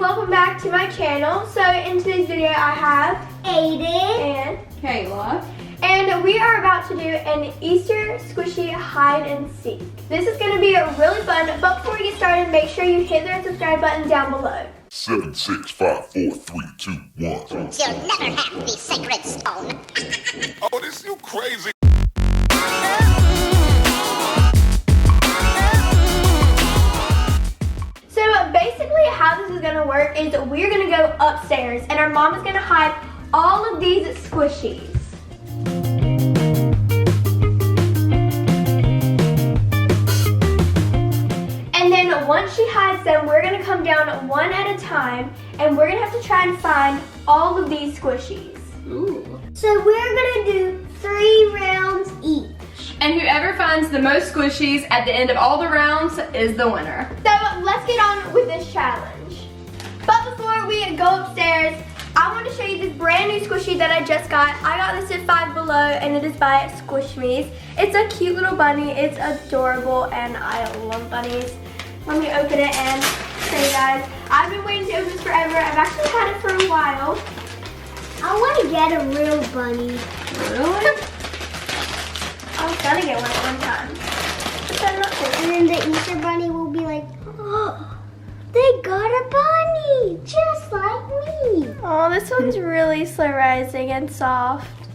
welcome back to my channel. So in today's video I have Aiden and Kayla. And we are about to do an Easter squishy hide and seek. This is going to be really fun, but before we get started, make sure you hit that subscribe button down below. 7, 6, 5, 4, 3, 2, 1. You'll never have the sacred stone. Oh, this you crazy. So basically how this is going to work is we're going to go upstairs and our mom is going to hide all of these squishies. And then once she hides them, we're going to come down one at a time and we're going to have to try and find all of these squishies. Ooh. So we're going to do 3 rounds each. And whoever finds the most squishies at the end of all the rounds is the winner. So let's get on with this challenge. But before we go upstairs, I want to show you this brand new squishy that I just got. I got this at Five Below and it is by Squishmies. It's a cute little bunny. It's adorable and I love bunnies. Let me open it and show you guys. I've been waiting to open this forever. I've actually had it for a while. I want to get a real bunny. Really? I was gonna get one at one time. But I'm not sure. And then the Easter bunny will be like, oh, they got a bunny, just like me. Oh, this one's really slow rising and soft.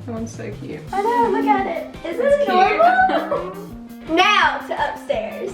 That one's so cute. I know, look at it. Isn't it adorable? Now to upstairs.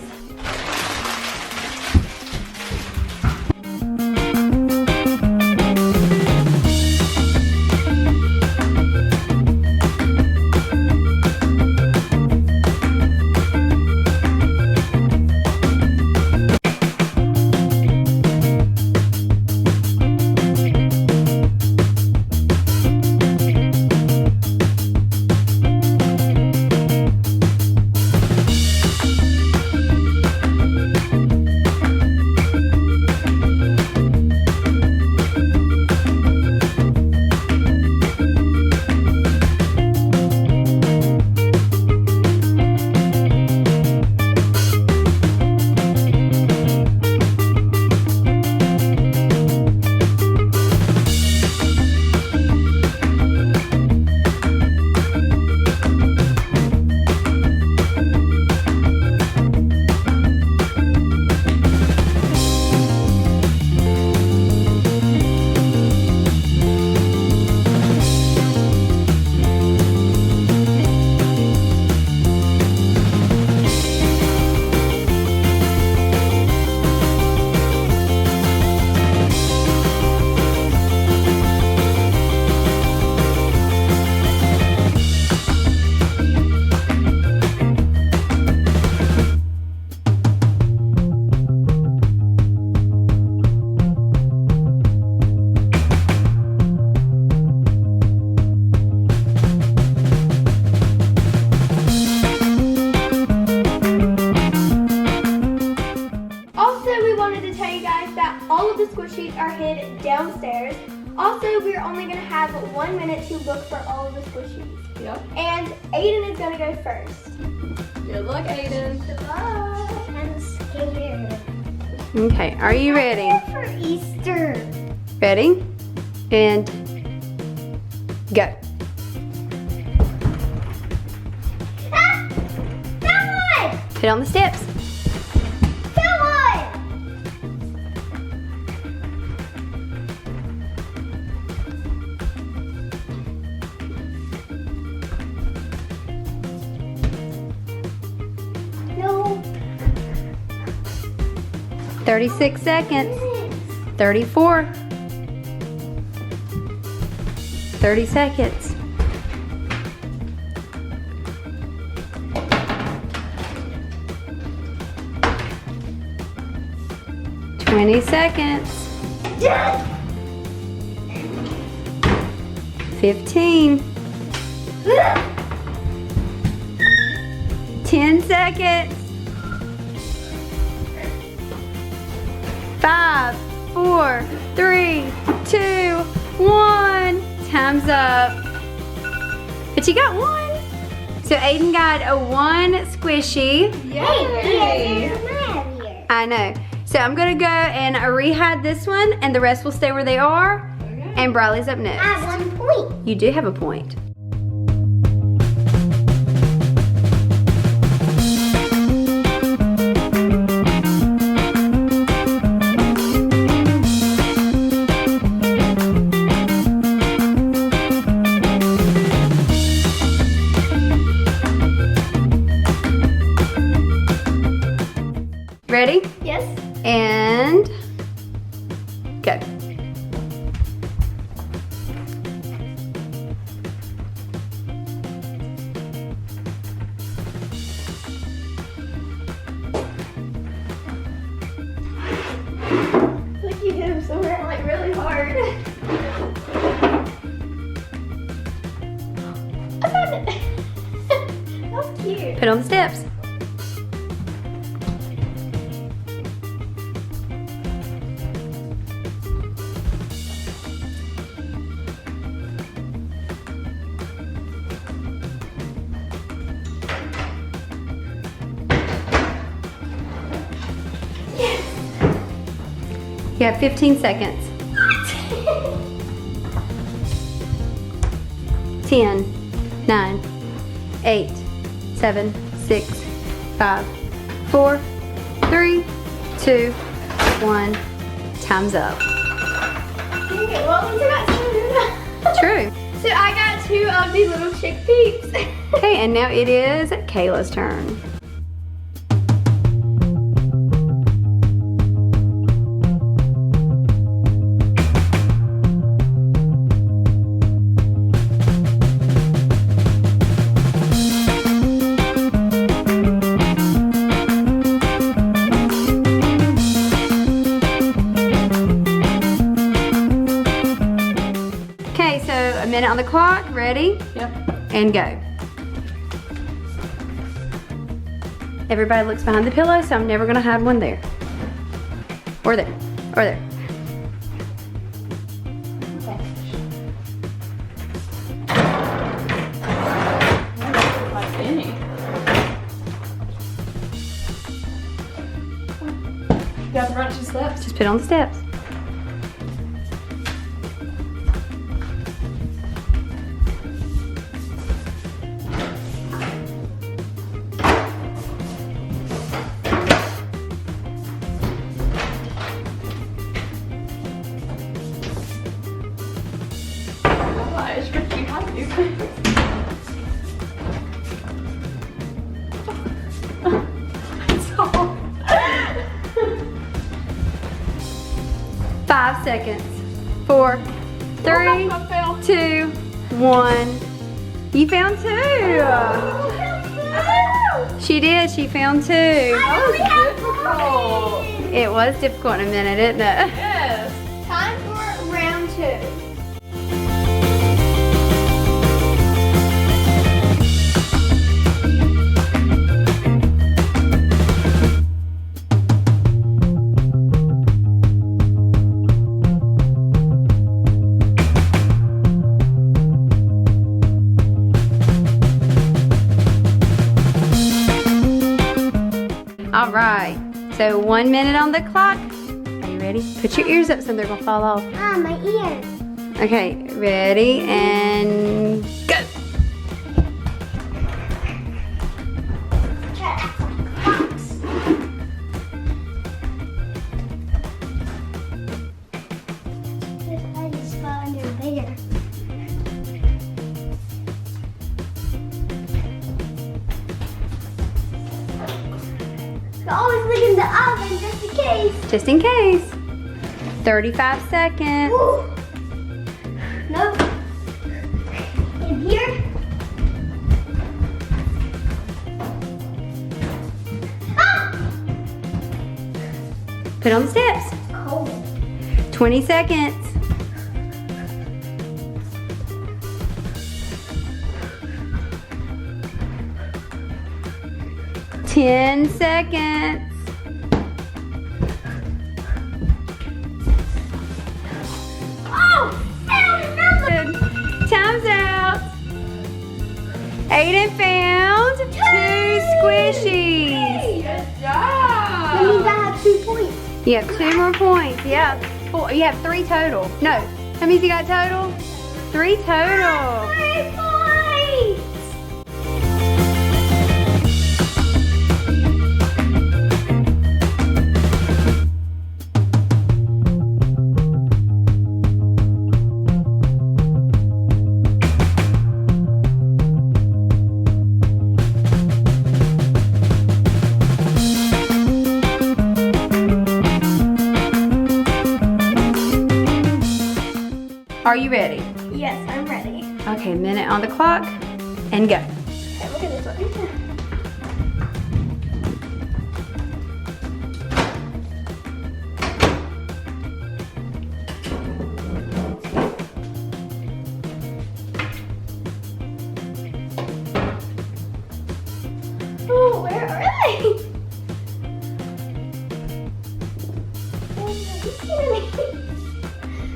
All of the squishies are hid downstairs. Also, we're only going to have 1 minute to look for all of the squishies. Yep. And Aiden is going to go first. Good luck, Aiden. Goodbye. I'm scared. Okay, are you ready? For Easter. Ready? And go. Ah! That one! Put it on the steps. That one! 36 seconds. 34. 30 seconds. 20 seconds. 15. 10 seconds. 5, 4, 3, 2, 1. Time's up. But you got one. So Aiden got a 1 squishy. Yay! Hey, I know. So I'm gonna go and rehide this one, and the rest will stay where they are. Okay. And Bryleigh's up I next. have 1 point. You do have a point. Ready? Yes. And go. Like you hit him somewhere like really hard. I found it. That was cute. Put on the steps. You have 15 seconds. 10, 9, 8, 7, 6, 5, 4, 3, 2, 1. Time's up. Okay, well, at least I got 2. True. So I got 2 of these little chickpeas. Okay, and now it is Kayla's turn. Okay, so a minute on the clock. Ready? Yep. And go. Everybody looks behind the pillow, so I'm never gonna hide one there. Or there. Or there. Like any. You got the front 2 steps. Just put on the steps. Gosh, but you have to. 5 seconds. 4, 3, I fell. 2, 1. You found 2. She did. She found 2. That was difficult. It was difficult in a minute, isn't it? Yes. Time for round 2. All right. So 1 minute on the clock. Are you ready? Put your ears up so they're gonna fall off. Ah, my ear. Okay, ready and go. I just got under bigger. Always look in the oven just in case. Just in case. 35 seconds. Ooh. Nope. In here. Ah! Put on the steps. Cold. 20 seconds. Ten seconds. Oh! Good. Time's out. Aiden found 2 squishies. Good That means job. I have 2 points. You have 2 more points. Yeah, 4. You have 3 total. No, how many you got total? 3 total. 3 points! Are you ready? Yes, I'm ready. Okay, minute on the clock and go. Okay, look at this one. Oh, where are they?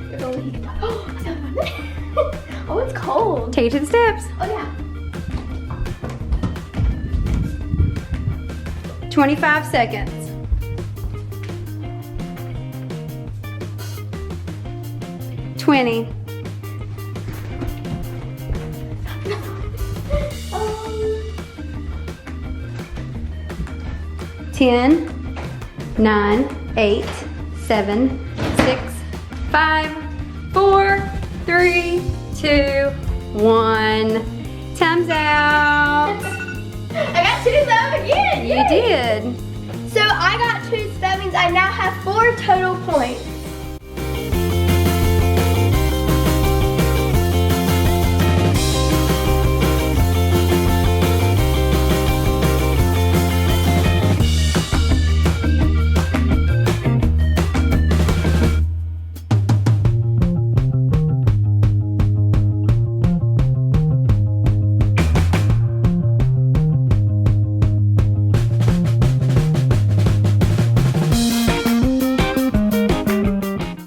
There's only oh, I found one. Oh, it's cold. Take it to the steps. Oh yeah. 25 seconds. $20. $10, 9, 8, 7, 6, 5, 4, 3, 2, 1. Time's out. I got 2, so again. You Yay. did. So I got 2, so that means I now have 4 total points.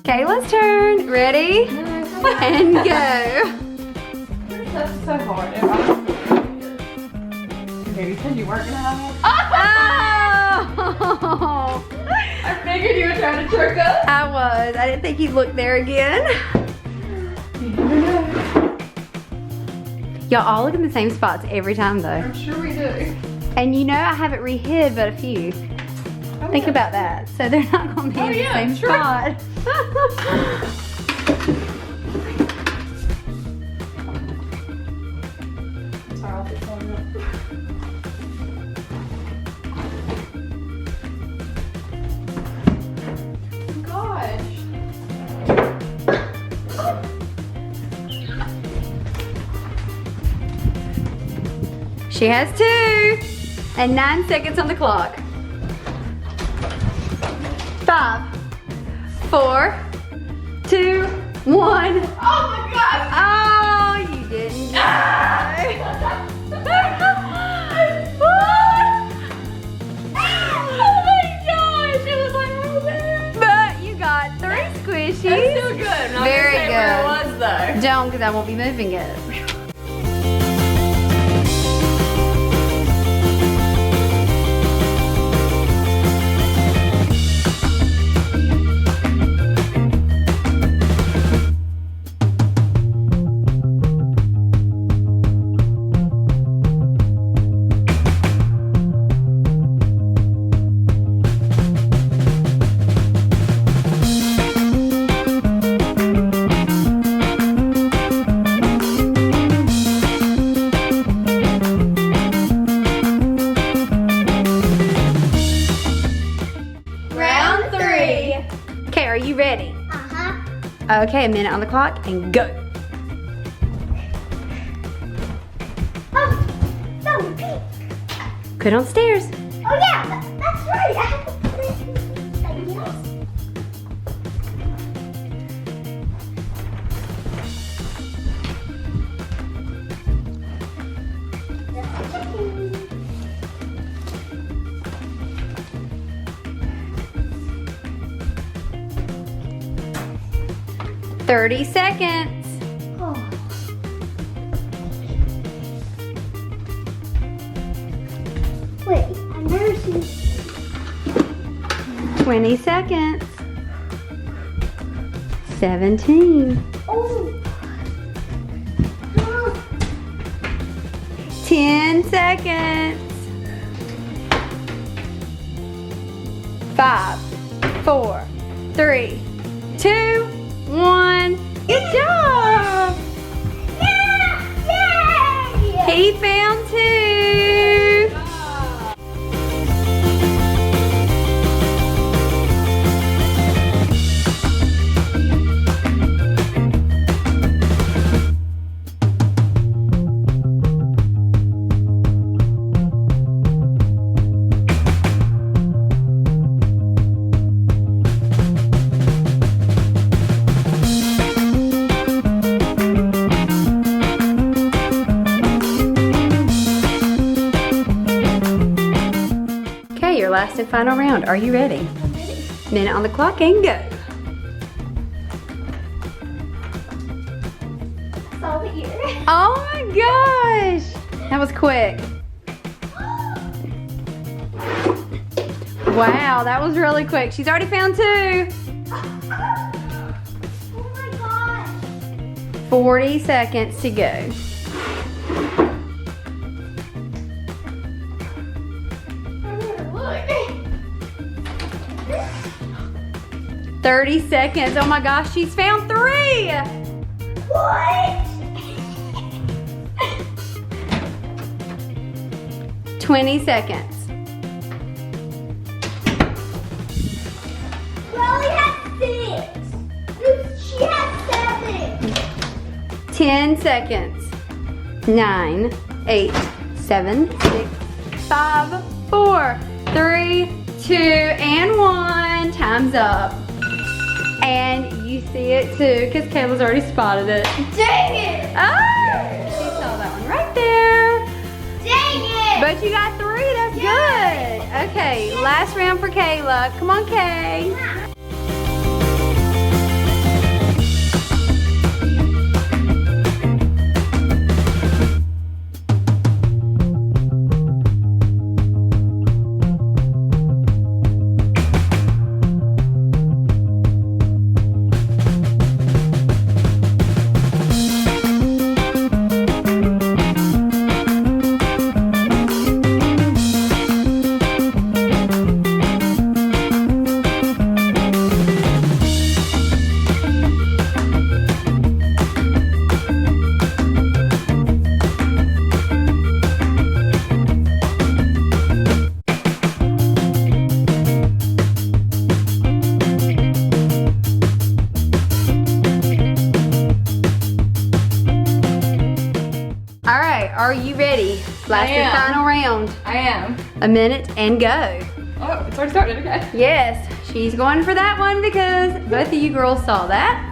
Kayla's turn. Ready? And go. That's so hard. Okay, you said you weren't gonna have one. Oh! I figured you were trying to trick us. I was. I didn't think you'd look there again. Y'all all look in the same spots every time though. I'm sure we do. And you know I haven't re-hid but a few. Think about that. So they're not gonna be in the same true. spot. Sorry, I'll get one up. Gosh. She has 2 and 9 seconds on the clock. 5, 4, 2, 1. Oh my gosh. Oh, you didn't go. Oh my gosh, it was like right there. But you got 3 squishies. That's still good. I'm not Very gonna say where good. it was though. Don't, because I won't be moving it. Round 3. Okay, are you ready? Uh-huh. Okay, a minute on the clock and go. Oh, that was pink. Put it on the stairs. Oh yeah, that's right. I have to put it in something else. That's 30 seconds. Oh. Wait, I've never seen. 20 seconds. 17. Oh. 10 seconds. 5, 4, 3, 2, 1. Good job! Yeah! Yay! He found 2. Okay, your last and final round. Are you ready? I'm ready. Minute on the clock and go. Saw the ear. Oh my gosh! That was quick. Wow, that was really quick. She's already found 2. Oh my gosh. 40 seconds to go. Look. 30 seconds. Oh my gosh, she's found 3. What? 20 seconds. Bryleigh has 6. She has 7. 10 seconds. 9, 8, 7, 6, 5, 4, 3, 2, and 1. Time's up. And you see it too, because Kayla's already spotted it. Dang it! Oh! She saw that one right there. Dang it! But you got 3, that's good. Okay, last round for Kayla. Come on, Kay. All right, are you ready? Last and am. final round. I am. A minute and go. Oh, it's already started, okay. Yes, she's going for that one because both of you girls saw that.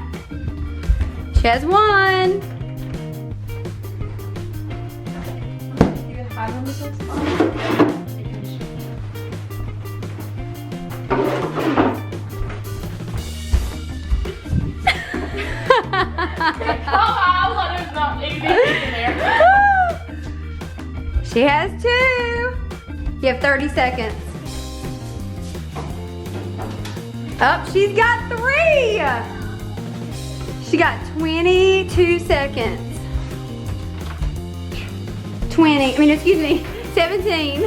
She has 1. You gonna hide on this one? Oh, I thought it was not anything in there. She has 2. You have 30 seconds. Up, she's got 3. She got 22 seconds. 17.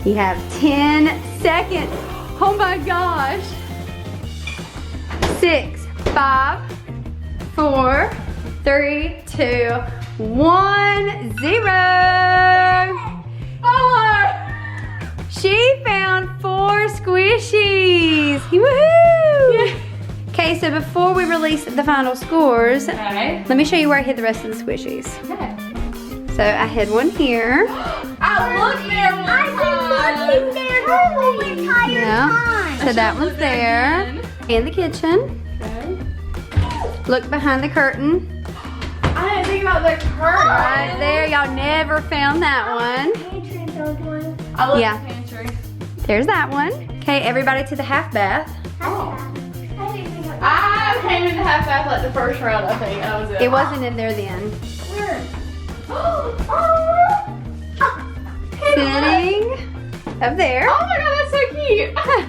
You have 10 seconds. Oh my gosh. 6, 5, 4, 3, 2, 1, 0. 4. She found 4 squishies. Woohoo! Okay, so before we release the final scores, Okay. let me show you where I hid the rest of the squishies. Okay. So I hid one here. I looked there one I've been looking there the whole entire Yeah. time. So that one's there. In the kitchen. Okay. Look behind the curtain. I didn't think about the curtain. Right there. Y'all never found that one. Pantry found one. I looked Yeah. in the pantry. There's that one. Okay, everybody to the half bath. Oh. I didn't think of I came in the half bath like the first round, I think. That was it. It wasn't in there then. Where? Oh, sitting up there. Oh my god, that's so cute. Okay.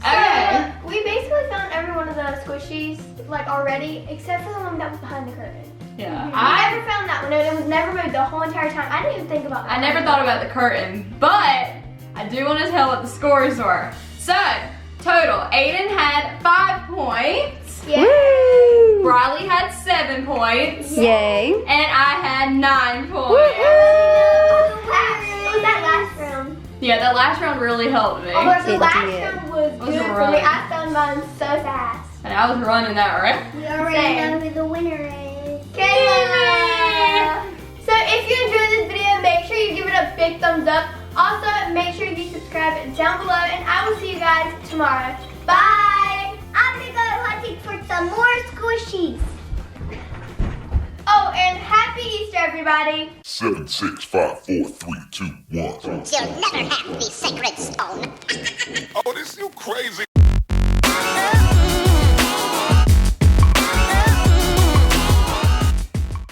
So, we basically found every one of the squishies like already, except for the one that was behind the curtain. Yeah. I never found that one. It was never moved the whole entire time. I didn't even think about that. I never thought about the curtain, but I do want to tell what the scores were. So, total, Aiden had 5 points. Yeah. Woo! Bryleigh had 7 points. Yay. And I had 9 points. What was that last round? Yeah, that last round really helped me. Although the It last did. round was was good for rough. me. I found mine so fast. And I was running that round. We already know who the winner is. Kayla! So if you enjoyed this video, make sure you give it a big thumbs up. Also, make sure you subscribe down below, and I will see you guys tomorrow. Bye! I'm gonna go hunting for some more squishies. Oh, and happy Easter, everybody! 7, 6, 5, 4, 3, 2, 1. You'll never have the sacred stone. Oh, this you crazy.